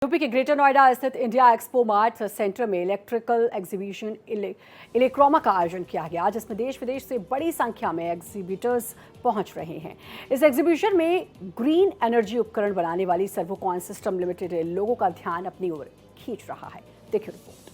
UP के greater Noida स्थित India expo mart centre में इलेक्ट्रिकल एग्जीबिशन इलेक्रोमा का आयोजन किया गया, जिसमें देश विदेश से बड़ी संख्या में एग्जीबिटर्स पहुंच रहे हैं। इस एग्जीबिशन में ग्रीन एनर्जी उपकरण बनाने वाली सर्वोकॉन सिस्टम लिमिटेड लोगों का ध्यान अपनी ओर खींच रहा है। देखिए रिपोर्ट।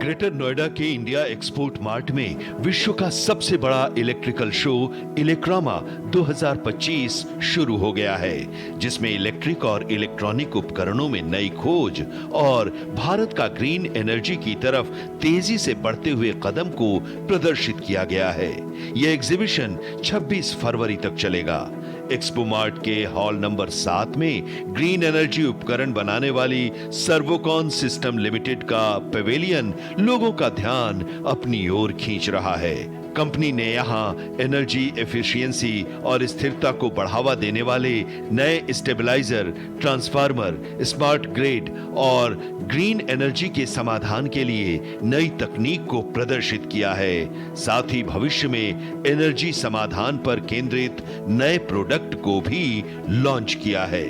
ग्रेटर नोएडा के इंडिया एक्सपोर्ट मार्ट में विश्व का सबसे बड़ा इलेक्ट्रिकल शो इलेक्रोमा 2025 शुरू हो गया है, जिसमें इलेक्ट्रिक और इलेक्ट्रॉनिक उपकरणों में नई खोज और भारत का ग्रीन एनर्जी की तरफ तेजी से बढ़ते हुए कदम को प्रदर्शित किया गया है। यह एग्जीबिशन 26 फरवरी तक चलेगा। एक्सपो मार्ट के हॉल नंबर 7 में ग्रीन एनर्जी उपकरण बनाने वाली सर्वोकॉन सिस्टम लिमिटेड का पेवेलियन लोगों का ध्यान अपनी ओर खींच रहा है। कंपनी ने यहां एनर्जी एफिशिएंसी और स्थिरता को बढ़ावा देने वाले नए स्टेबलाइजर, ट्रांसफार्मर, स्मार्ट ग्रिड और ग्रीन एनर्जी के समाधान के लिए नई तकनीक को प्रदर्शित किया है। साथ ही भविष्य में एनर्जी समाधान पर केंद्रित नए प्रोडक्ट को भी लॉन्च किया है।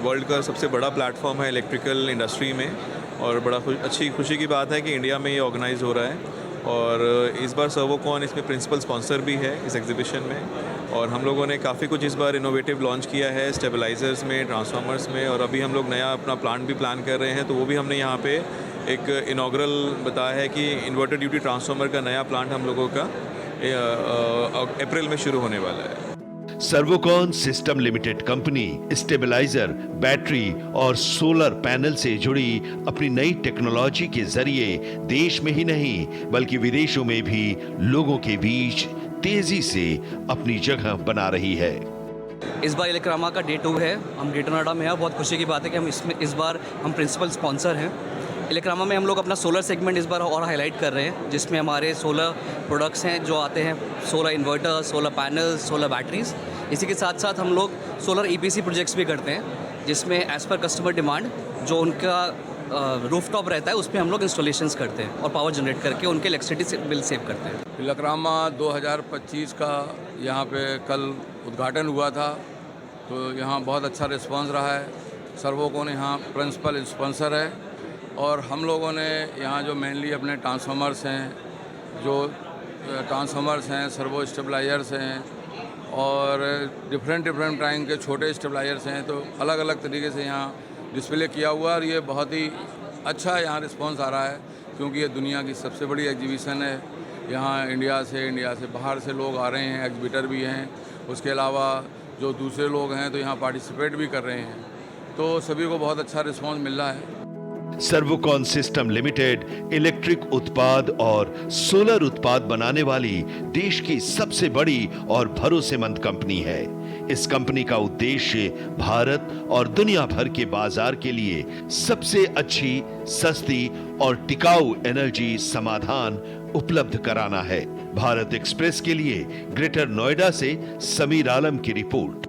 वर्ल्ड का सबसे बड़ा प्लेटफॉर्म है इलेक्ट्रिकल इंडस्ट्री में, और बड़ा अच्छी खुशी की बात है कि इंडिया में ये ऑर्गेनाइज हो रहा है। और इस बार सर्वोकॉन इसमें प्रिंसिपल स्पॉन्सर भी है इस एग्जीबिशन में। और हम लोगों ने काफ़ी कुछ इस बार इनोवेटिव लॉन्च किया है स्टेबलाइजर्स में, ट्रांसफार्मर्स में, और अभी हम लोग नया अपना प्लांट भी प्लान कर रहे हैं, तो वो भी हमने यहाँ पे एक इनॉग्रल बताया है कि इन्वर्टर ड्यूटी ट्रांसफार्मर का नया प्लांट हम लोगों का अप्रैल में शुरू होने वाला है। Servokon system limited company stabiliser, battery और सोलर पैनल से जुड़ी अपनी नई टेक्नोलॉजी के जरिए देश में ही नहीं बल्कि विदेशों में भी लोगों के बीच तेजी से अपनी जगह बना रही है। इस बार इलेक्रोमा का डे 2 है। हम ग्रेटर नोएडा में हैं। बहुत खुशी की बात है कि हम इस बार हम प्रिंसिपल स्पॉन्सर हैं। इलेक्रोमा में हम लोग अपना सोलर सेगमेंट इस बार और हाईलाइट कर रहे हैं, जिसमें हमारे सोलर प्रोडक्ट्स हैं जो आते हैं, solar inverter, solar panel, solar batteries. इसी के साथ साथ हम लोग सोलर ईपीसी प्रोजेक्ट्स भी करते हैं, जिसमें एज़ पर कस्टमर डिमांड जो उनका रूफटॉप रहता है उस पर हम लोग इंस्टॉलेशंस करते हैं और पावर जनरेट करके उनके इलेक्ट्रिसिटी बिल सेव करते हैं। इलेक्रोमा 2025 का यहाँ पे कल उद्घाटन हुआ था, तो यहाँ बहुत अच्छा रिस्पांस रहा है। सर्वोकॉन यहाँ प्रिंसिपल स्पॉन्सर है, और हम लोगों ने यहाँ जो मेनली अपने ट्रांसफार्मर्स हैं, सर्वो स्टेबलाइजर्स हैं और डिफरेंट टाइम के छोटे स्टेबलाइजर्स हैं, तो अलग अलग तरीके से यहाँ डिस्प्ले किया हुआ है। और ये बहुत ही अच्छा यहाँ रिस्पांस आ रहा है, क्योंकि ये दुनिया की सबसे बड़ी एग्जीबिशन है। यहाँ इंडिया से बाहर से लोग आ रहे हैं, एग्जीबिटर भी हैं, उसके अलावा जो दूसरे लोग हैं तो यहाँ पार्टिसिपेट भी कर रहे हैं, तो सभी को बहुत अच्छा रिस्पांस मिल रहा है। सर्वोकॉन सिस्टम लिमिटेड इलेक्ट्रिक उत्पाद और सोलर उत्पाद बनाने वाली देश की सबसे बड़ी और भरोसेमंद कंपनी है। इस कंपनी का उद्देश्य भारत और दुनिया भर के बाजार के लिए सबसे अच्छी, सस्ती और टिकाऊ एनर्जी समाधान उपलब्ध कराना है। भारत एक्सप्रेस के लिए ग्रेटर नोएडा से समीर आलम की रिपोर्ट।